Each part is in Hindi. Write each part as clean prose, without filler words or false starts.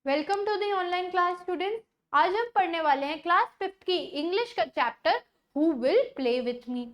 Welcome to the online class students. आज हम पढ़ने वाले हैं क्लास 5th की इंग्लिश का chapter who will play with me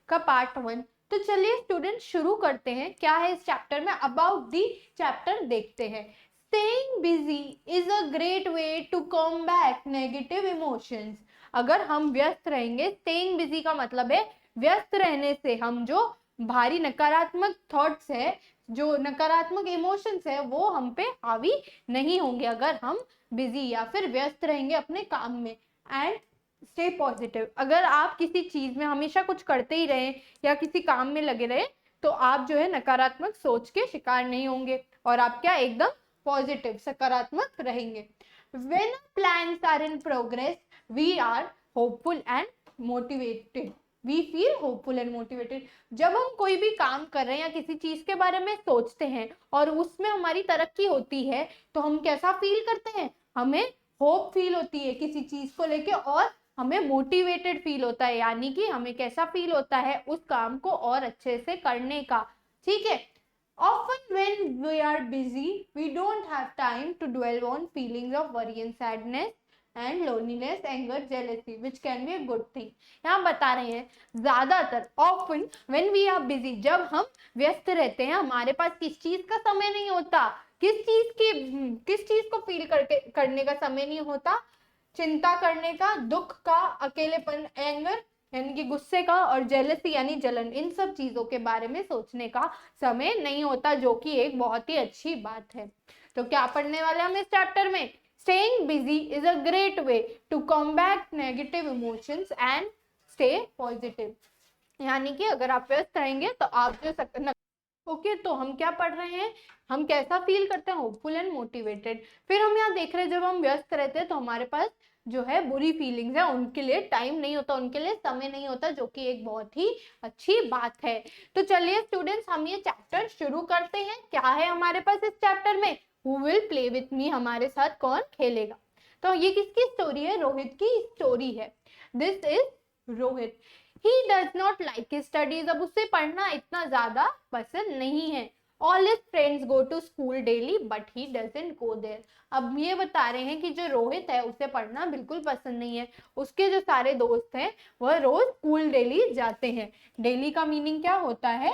का पार्ट 1। तो चलिए स्टूडेंट शुरू करते हैं। क्या है इस चैप्टर में, अबाउट दी चैप्टर देखते हैं। Staying busy is a great way to combat negative emotions. अगर हम व्यस्त रहेंगे, स्टेइंग बिजी का मतलब है व्यस्त रहने से हम जो भारी नकारात्मक थॉट्स है, जो नकारात्मक इमोशंस है, वो हम पे हावी नहीं होंगे अगर हम बिजी या फिर व्यस्त रहेंगे अपने काम में। And stay positive. अगर आप किसी चीज में हमेशा कुछ करते ही रहे या किसी काम में लगे रहे तो आप जो है नकारात्मक सोच के शिकार नहीं होंगे और आप क्या एकदम पॉजिटिव सकारात्मक रहेंगे। When plans are in progress, we are hopeful and motivated. We feel hopeful and motivated. जब हम कोई भी काम कर रहे हैं या किसी चीज के बारे में सोचते हैं और उसमें हमारी तरक्की होती है तो हम कैसा फील करते हैं, हमें होप फील होती है किसी चीज को लेके और हमें मोटिवेटेड फील होता है, यानी कि हमें कैसा फील होता है उस काम को और अच्छे से करने का। ठीक है। Often when we are busy, we don't have time to dwell on feelings of worry and sadness and loneliness, anger, jealousy, which can be a good thing. यहाँ बता रहे हैं ज्यादातर often when we are busy, जब हम व्यस्त रहते हैं, हमारे पास किस चीज का समय नहीं होता, किस चीज को फील करने का समय नहीं होता, चिंता करने का, दुख का, अकेलेपन, एंगर यानी कि गुस्से का, और जेलसी यानी जलन, इन सब चीजों के बारे में सोचने का समय नहीं होता, जो कि एक बहुत ही अच्छी बात है। तो क्या पढ़ने वाले हम इस चैप्टर में, staying busy is a great way to combat negative emotions and stay positive. यानी कि अगर आप व्यस्त रहेंगे तो आप जो ओके तो हम क्या पढ़ रहे हैं, हम कैसा फील करते हैं, होपफुल एंड मोटिवेटेड। फिर हम यहाँ देख रहे हैं जब हम व्यस्त रहते हैं तो हमारे पास जो है बुरी फीलिंग्स है, उनके लिए टाइम नहीं होता, उनके लिए समय नहीं होता, जो कि एक बहुत ही अच्छी बात है। तो चलिए स्टूडेंट्स हम ये चैप्टर शुरू करते हैं। क्या है हमारे पास इस चैप्टर में, who will play with me, हमारे साथ कौन खेलेगा। तो ये किसकी स्टोरी है, रोहित की स्टोरी है। This is Rohit. He does not like his studies. अब उसे पढ़ना इतना ज्यादा पसंद नहीं है। All his friends go to school daily, but he doesn't go there. अब ये बता रहे हैं कि जो रोहित है उसे पढ़ना बिल्कुल पसंद नहीं है। उसके जो सारे दोस्त हैं वह रोज स्कूल डेली जाते हैं। डेली का मीनिंग क्या होता है,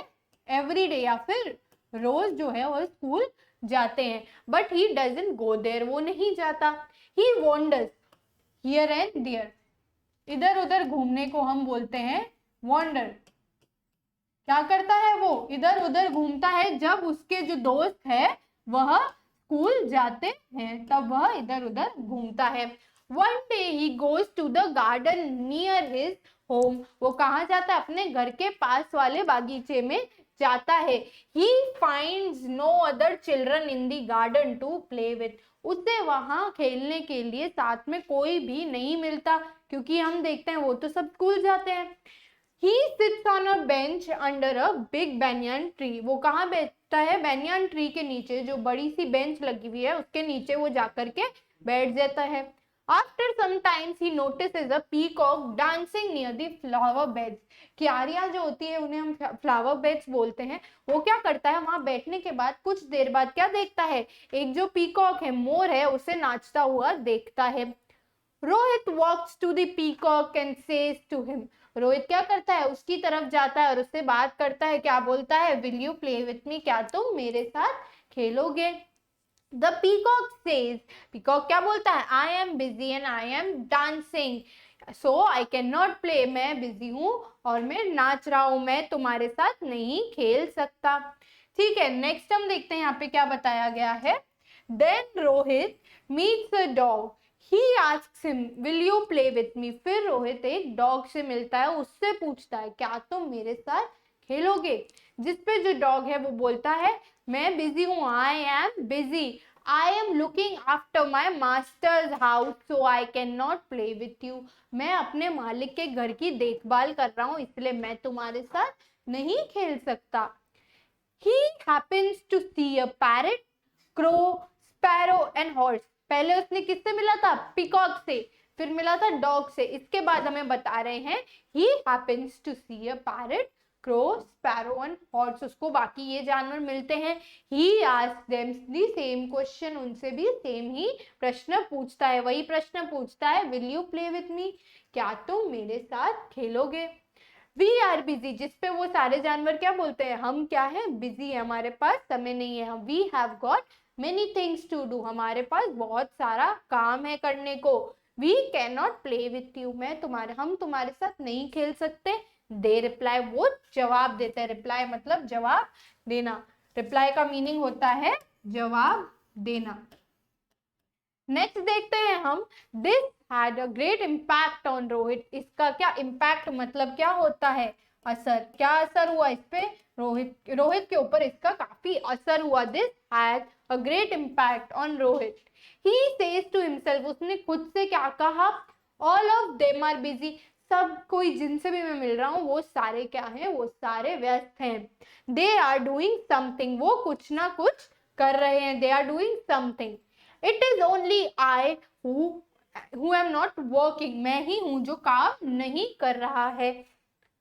एवरी डे, या फिर रोज जो है वह स्कूल जाते हैं। But he doesn't go there, वो नहीं जाता। He wanders here and there, इधर उधर घूमने को हम बोलते हैं वॉन्डर। क्या करता है, वो इधर उधर घूमता है। जब उसके जो दोस्त है वह स्कूल जाते हैं तब वह इधर उधर घूमता है। One day he goes to the garden near his home. वो कहाँ जाता है, अपने घर के पास वाले बागीचे में जाता है। He finds no other children in the garden to play with. उसे वहां खेलने के लिए साथ में कोई भी नहीं मिलता, क्योंकि हम देखते हैं वो तो सब स्कूल जाते हैं। He sits on a bench under a big banyan tree. वो कहाँ बैठता है, banyan tree के नीचे, जो बड़ी सी बेंच लगी हुई है उसके नीचे वो जाकर के बैठ जाता है। After some times he notices a peacock dancing near the flower beds. क्यारियां जो होती है उन्हें हम फ्लावर बेड्स बोलते हैं। वो क्या करता है, वहां बैठने के बाद कुछ देर बाद क्या देखता है, एक जो पीकॉक है, मोर है, उसे नाचता हुआ देखता है। Rohit walks to the peacock and says to him. Rohit क्या करता है, उसकी तरफ जाता है और उससे बात करता है। क्या बोलता है, will you play with me, क्या तुम मेरे साथ खेलोगे। द पीकॉक सेज, पीकॉक क्या बोलता है, I am busy and I am dancing so I can not play, मैं बिजी हूँ और मैं नाच रहा हूँ, मैं तुम्हारे साथ नहीं खेल सकता। ठीक है, नेक्स्ट हम देखते हैं यहाँ पे क्या बताया गया है। Then Rohit meets a dog. He asks him, will you play with me? फिर रोहित एक डॉग से मिलता है, उससे पूछता है क्या तुम मेरे साथ खेलोगे। जिसपे जो डॉग है वो बोलता है, मैं बिजी हूँ, I am busy, I am looking after my masters house so I can not play with you. मैं अपने मालिक के घर की देखभाल कर रहा हूँ, इसलिए मैं तुम्हारे साथ नहीं खेल सकता। He happens to see a parrot, crow, sparrow and horse. पहले उसने किससे मिला था, पीकॉक से, फिर मिला था डॉग से। इसके बाद हमें बता रहे हैं he happens to see a parrot, crow, sparrow and horse. उसको बाकी ये जानवर मिलते हैं. He asked them the same question. उनसे भी सेम ही प्रश्न पूछता है, वही प्रश्न पूछता है. Will you play with me? क्या तुम मेरे साथ खेलोगे? We are busy, जिसपे वो सारे जानवर क्या बोलते हैं, हम क्या है, बिजी है, हमारे पास समय नहीं है. We have got many things to do, हमारे पास बहुत सारा काम है करने को. We cannot play with you, हम तुम्हारे साथ नहीं खेल सकते. They reply, वो जवाब देते हैं. रिप्लाई मतलब जवाब देना. रिप्लाई का मीनिंग होता है जवाब देना. नेक्स्ट देखते हैं हम. This had a great impact on Rohit. इसका क्या इम्पैक्ट मतलब क्या होता है, असर. क्या असर हुआ इस पे, रोहित के ऊपर इसका काफी असर हुआ. This had a great impact on Rohit. He says to himself, उसने खुद से क्या कहा, all of them are busy. सब कोई जिनसे भी मैं मिल रहा हूँ वो सारे क्या हैं, वो सारे व्यस्त हैं. दे आर डूइंग समथिंग, वो कुछ ना कुछ कर रहे हैं. They are doing something. It is only I who am not working. मैं ही हूँ जो काम नहीं कर रहा है.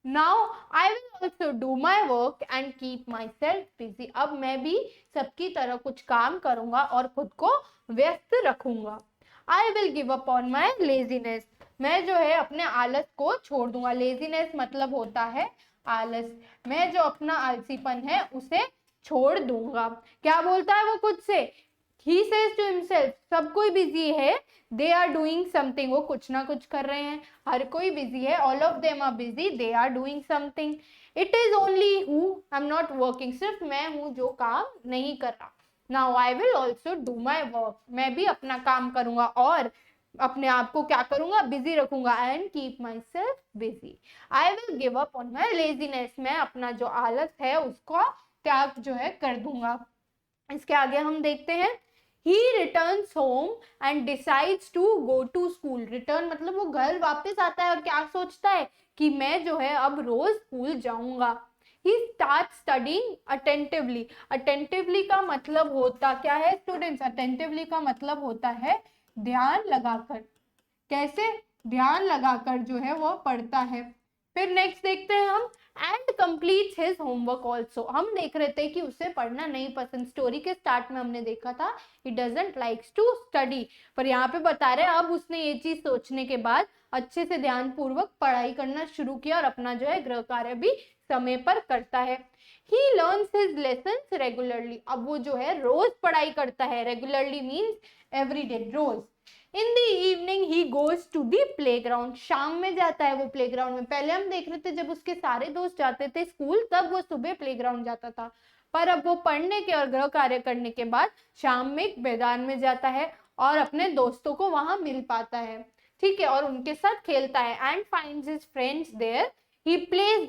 Now I will also do my work and keep myself busy. अब मैं भी सबकी तरह कुछ काम करूँगा और खुद को व्यस्त रखूँगा. I will give up on my laziness. मैं जो है अपने आलस को छोड़ दूंगा. Laziness मतलब होता है आलस. मैं जो अपना आलसीपन है उसे छोड़ दूंगा. क्या बोलता है वो खुद से, He says to himself, सब कोई बिजी है. They are doing something, वो कुछ ना कुछ कर रहे हैं. हर कोई बिजी है. All of them are busy. They are doing something. It is only who I'm not working. सिर्फ मैं हूँ जो काम नहीं कर रहा. Now I will also do my work. मैं भी अपना काम करूँगा और अपने आप को क्या करूँगा, बिजी रखूंगा. And keep myself busy. I will give up on my laziness. मैं अपना जो आलस है उसको त्याग जो है कर दूंगा. इसके आगे हम देखते हैं. He returns home and decides to go to school. Return मतलब वो घर वापस आता है और क्या सोचता है कि मैं जो है अब रोज स्कूल जाऊंगा. He starts studying attentively. Attentively का मतलब होता क्या है स्टूडेंट्स, attentively का मतलब होता है ध्यान लगाकर. कैसे, ध्यान लगाकर जो है वो पढ़ता है. फिर नेक्स्ट देखते हैं हम. And completes his homework also. हम देख रहे थे कि उसे पढ़ना नहीं पसंद. स्टोरी के स्टार्ट में हमने देखा था he doesn't likes to study, पर यहाँ पे बता रहे हैं अब उसने ये चीज सोचने के बाद अच्छे से ध्यान पूर्वक पढ़ाई करना शुरू किया और अपना जो है गृह कार्य भी समय पर करता है. He learns his lessons regularly. अब वो जो है रोज पढ़ाई करता है. रेगुलरली मीन्स एवरीडे, रोज. In the evening he goes to the playground. शाम में जाता है वो प्लेग्राउंड में. पहले हम देख रहे थे जब उसके सारे दोस्त जाते थे स्कूल तब वो सुबह प्लेग्राउंड जाता था, पर अब वो पढ़ने के और गृह कार्य करने के बाद शाम में मैदान में जाता है और अपने दोस्तों को वहां मिल पाता है. ठीक है, और उनके साथ खेलता है. And finds his friends there. He plays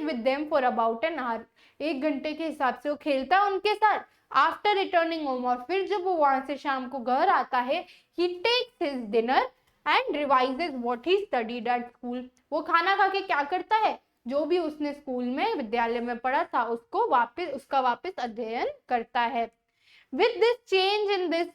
with them for about an hour. 1 घंटे के हिसाब से वो खेलता है उनके साथ. आफ्टर रिटर्निंग होम, और फिर जब वो वहां से शाम को घर आता है, he takes his dinner and revises what he studied at school. वो खाना खा के क्या करता है, जो भी उसने स्कूल में विद्यालय में पढ़ा था उसको वापस अध्ययन करता है. With this change in his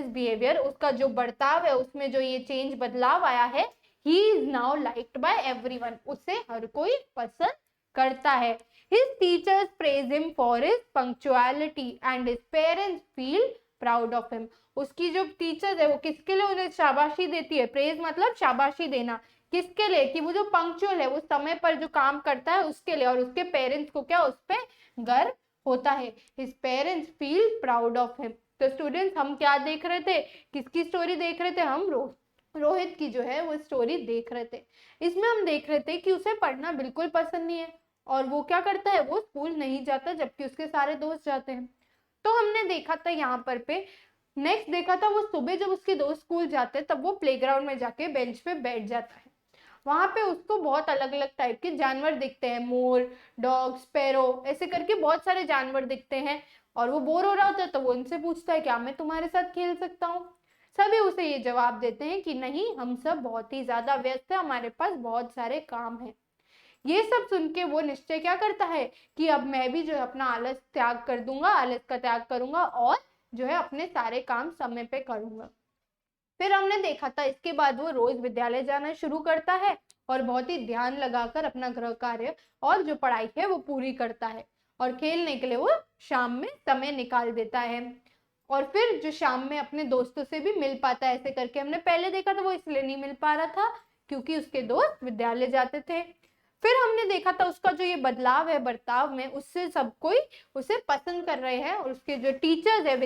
behaviour, उसका जो बर्ताव है उसमें जो ये चेंज बदलाव आया है, he is now liked by everyone. उसे हर कोई पसंद करता है. His teachers praise him for his punctuality and his parents feel proud of him. उसकी जो टीचर्स है वो किसके लिए उन्हें शाबाशी देती है. प्रेज मतलब शाबाशी देना. किसके लिए, कि वो जो पंक्चुअल है, वो समय पर जो काम करता है उसके लिए. और उसके पेरेंट्स को क्या उस पे गर्व होता है. His parents feel proud of him. तो स्टूडेंट्स हम क्या देख रहे थे, किसकी स्टोरी देख रहे थे, हम रोहित की जो है वो स्टोरी देख रहे थे. इसमें हम देख रहे थे कि उसे पढ़ना बिल्कुल पसंद नहीं है और वो क्या करता है, वो स्कूल नहीं जाता जबकि उसके सारे दोस्त जाते हैं. तो हमने देखा था यहाँ पर पे नेक्स्ट देखा था वो सुबह जब उसके दोस्त स्कूल जाते हैं तब वो प्लेग्राउंड में जाके बेंच पे बैठ जाता है. वहां पे उसको बहुत अलग अलग टाइप के जानवर दिखते हैं. मोर, डॉग, स्पैरो, ऐसे करके बहुत सारे जानवर दिखते हैं. और वो बोर हो रहा होता है तो वो उनसे पूछता है क्या मैं तुम्हारे साथ खेल सकता हूँ. सभी उसे ये जवाब देते हैं कि नहीं, हम सब बहुत ही ज्यादा व्यस्त है, हमारे पास बहुत सारे काम है. ये सब सुन के वो निश्चय क्या करता है कि अब मैं भी जो है अपना आलस त्याग कर दूंगा, आलस का त्याग करूंगा और जो है अपने सारे काम समय पे करूंगा. फिर हमने देखा था इसके बाद वो रोज विद्यालय जाना शुरू करता है और बहुत ही ध्यान लगाकर अपना गृह कार्य और जो पढ़ाई है वो पूरी करता है, और खेलने के लिए वो शाम में समय निकाल देता है। और फिर जो शाम में अपने दोस्तों से भी मिल पाता है, ऐसे करके हमने पहले देखा था वो इसलिए नहीं मिल पा रहा था क्योंकि उसके दोस्त विद्यालय जाते थे। फिर हमने देखा था उसका जो ये बदलाव है बर्ताव में, उससे सब कोई उसे पसंद कर रहे हैं, और उसके जो टीचर्स है,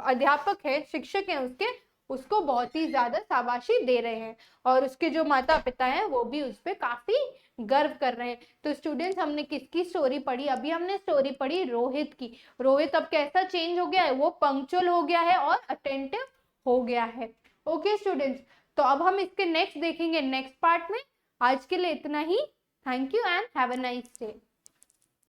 अध्यापक है, शिक्षक हैं उसके, उसको बहुत ही ज्यादा शाबाशी दे रहे हैं, और उसके जो माता पिता हैं वो भी उस पर काफी गर्व कर रहे हैं। तो स्टूडेंट्स, हमने किसकी स्टोरी पढ़ी? अभी हमने स्टोरी पढ़ी रोहित की। रोहित अब कैसा चेंज हो गया है? वो पंक्चुअल हो गया है और अटेंटिव हो गया है। ओके स्टूडेंट्स, तो अब हम इसके नेक्स्ट देखेंगे नेक्स्ट पार्ट में। आज के लिए इतना ही। Thank you and have a nice day.